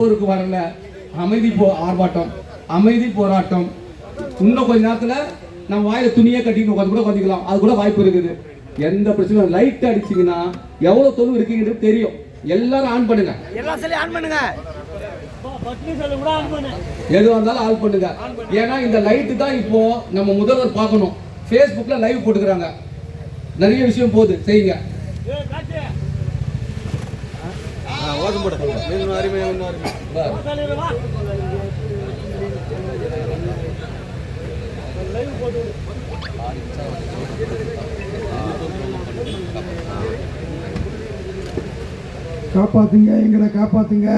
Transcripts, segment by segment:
ஊருக்கு வரல, அமைதி ஆர்ப்பாட்டம், அமைதி போராட்டம். இன்னும் கொஞ்ச நேரத்துல நம்ம வாயில துணியே கட்டிட்டு உட்காந்து கூட உட்காந்துக்கலாம். அது கூட வாய்ப்பு இருக்குது. எந்த பிரச்சனையும் லைட் அடிச்சிங்கன்னா எவ்வளவு தொழில் இருக்கீங்கன்னு தெரியும். எல்லாரும் ஆன் பண்ணுங்க, எதுவாக இருந்தாலும் ஆன் பண்ணுங்க. ஏன்னா இந்த லைட்டு தான் இப்போ நம்ம முதல்வர் பார்க்கணும். ஃபேஸ்புக்ல லைவ் போட்டுக்கிறாங்க, நிறைய விஷயம் போகுது, செய்யுங்க. காப்பாத்துங்க, எங்களை காப்பாத்துங்க,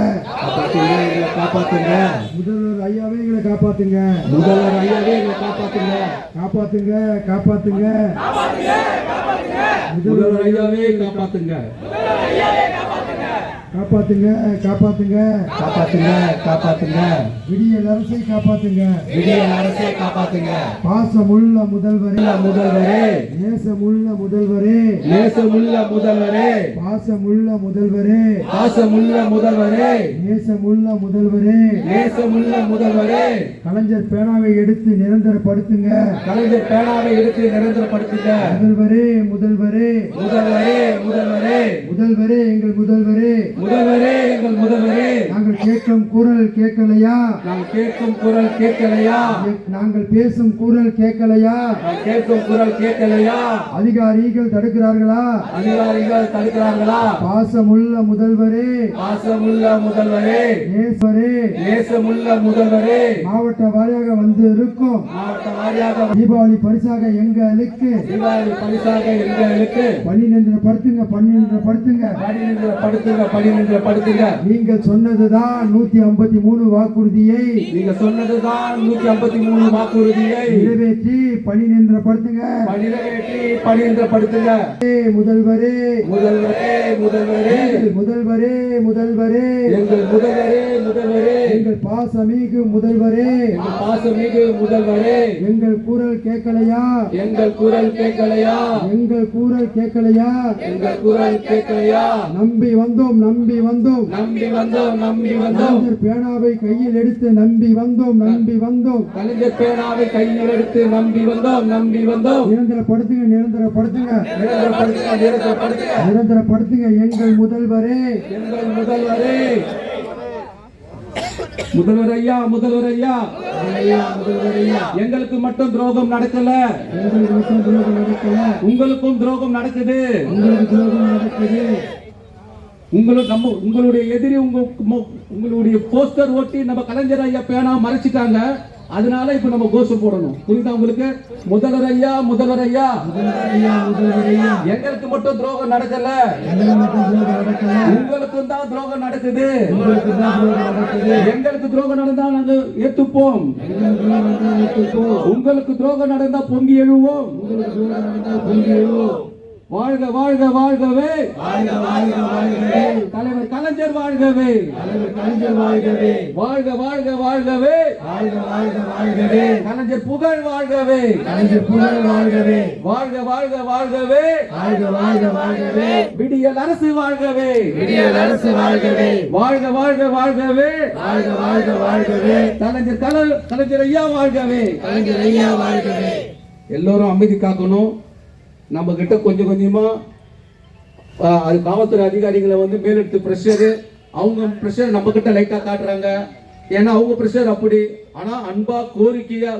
காப்பாத்துங்க. முதல்வர் ஐயாவே எங்களை காப்பாத்துங்க, முதல்வர் ஐயாவே எங்களை காப்பாத்துங்க, காப்பாத்துங்க, காப்பாத்துங்க, முதல்வர் ஐயாவே காப்பாத்துங்க, காப்பாத்துங்க, காப்பாத்துங்க, காப்பாத்துங்க, காப்பாத்துங்க. விடியல் அரசை காப்பாத்துங்க, விடியல் அரசை காப்பாத்துங்க. பாசமுள்ள முதல்வரே, முதல்வரே, நேசமுள்ள முதல்வரே, நேசமுள்ள முதல்வரே, பாசமுள்ள முதல்வரே, பாசமுள்ள முதல்வரே, நேசமுள்ள முதல்வரே, நேசமுள்ள முதல்வரே. கலைஞர் பேனாவை எடுத்து நிரந்தரப்படுத்துங்க, கலைஞர் பேனாவை எடுத்து நிரந்தரப்படுத்துங்க. முதல்வரே, முதல்வரே, முதல்வரே, முதல்வரே, முதல்வரே, எங்கள் முதல்வரே, முதல்வரே, எங்கள் முதல்வரே. நாங்கள் கேட்கும் குரல் கேட்கலையா, நாங்கள் கேட்கும் குரல் கேட்கலையா, நாங்கள் பேசும் குரல் கேட்கலையா, நாங்கள் கேட்கும் குரல் கேட்கலையா, அதிகாரிகள் தடுக்கிறார்களா, அதிகாரிகள் தடுக்கிறார்களா. பாசமுள்ள முதல்வரே, பாசமுள்ள முதல்வரே, நேசரே, நேசமுள்ள முதல்வரே. மாவட்ட வாரியாக வந்து இருக்கும் மாவட்ட வாரியாக தீபாவளி பரிசாக எங்களுக்கு, தீபாவளி பரிசாக எங்களுக்கு படுத்துங்க, படுத்துங்க, படுத்துங்க. நீங்கள் சொன்னதுதான் 153 வாக்குறுதியை, நீங்க சொன்னதுதான் 153 வாக்குறுதியை நிறைவேற்றி படுத்துங்க, படுத்துங்க. முதல்வரே, முதல்வரே, முதல்வரே, முதல்வரே, முதல்வரே, எங்கள் முதல்வரே, முதல்வரே, எங்கள் பாசமிகு முதல்வரே, எங்கள் பாசமிகு முதல்வரே. எங்கள் குரல் கேட்கலையா, எங்கள் குரல் கேட்கலையா, எங்கள் குரல் கேட்கலையா, எங்கள் குரல் கேட்கலையா. நம்பி வந்தோம், நம்பி வந்தோம், நம்பி வந்தோம், நம்பி வந்தோம். கலைஞர் பேனாவை கையில் எடுத்து நம்பி வந்தோம், நம்பி வந்தோம். கலைஞர் பேனாவை கையில் எடுத்து நம்பி வந்தோம், நம்பி வந்தோம். நிரந்தரப்படுத்துங்க, நிரந்தரப்படுத்துங்க, நிரந்தரப்படுத்துங்க, நிரந்தரப்படுத்துங்க. நிரந்தரப்படுத்துங்க எங்கள் முதல்வரே, எங்கள் முதல்வரே. முதல்வர் ஐயா, முதல்வர் ஐயா, முதல்வர் ஐயா, எங்களுக்கு மட்டும் துரோகம் நடக்கல, எங்களுக்கு மட்டும் துரோகம் நடக்கல, உங்களுக்கும் துரோகம் நடக்குது. உங்களுக்கு துரோகம் நடக்குது. உங்களுடைய எதிரி உங்களுடைய போஸ்டர் ஒட்டி நம்ம கலைஞர் ஐயா பேனா மறைச்சிட்டாங்க. அதனால இப்ப நம்ம கோஷம் போடணும். புரியுதா உங்களுக்கு? முதல்வர் ஐயா, முதல்வர் ஐயா, முதல்வர் ஐயா, எங்களுக்கு மட்டும் துரோகம் நடக்கல, உங்களுக்கும் தான் துரோகம் நடக்குது. எங்களுக்கு துரோகம் நடந்தா நாங்க ஏத்துப்போம், உங்களுக்கு துரோகம் நடந்தா பொங்கி எழுவோம். வாழ்க, வாழ்க, வாழ்கவே, தலைவர் கலைஞர் வாழ்கவே, கலைஞர் வாழ்கவே, வாழ்க, வாழ்க, வாழ்கவே, கலைஞர் புகழ் வாழ்கவே, கலைஞர் புகழ் வாழ்கவே, வாழ்க, வாழ்க, வாழ்கவே, வாழ்கவே, விடியல் அரசு வாழ்கவே, விடியல் அரசு வாழ்கவே, வாழ்க, வாழ்க, வாழ்கவே, வாழ்கவே, கலைஞர் ஐயா வாழ்கவே, கலைஞர் ஐயா வாழ்கவே. எல்லோரும் அமைதி காக்கணும். நம்ம கிட்ட கொஞ்சம் கொஞ்சமா அது காவல்துறை அதிகாரிகளை மேலெடுத்து பிரஷர், அவங்க பிரஷர் நம்ம கிட்ட லைட்டா காட்டுறாங்க. ஏன்னா அவங்க பிரஷர் அப்படி. ஆனா அன்பா கோரிக்கையா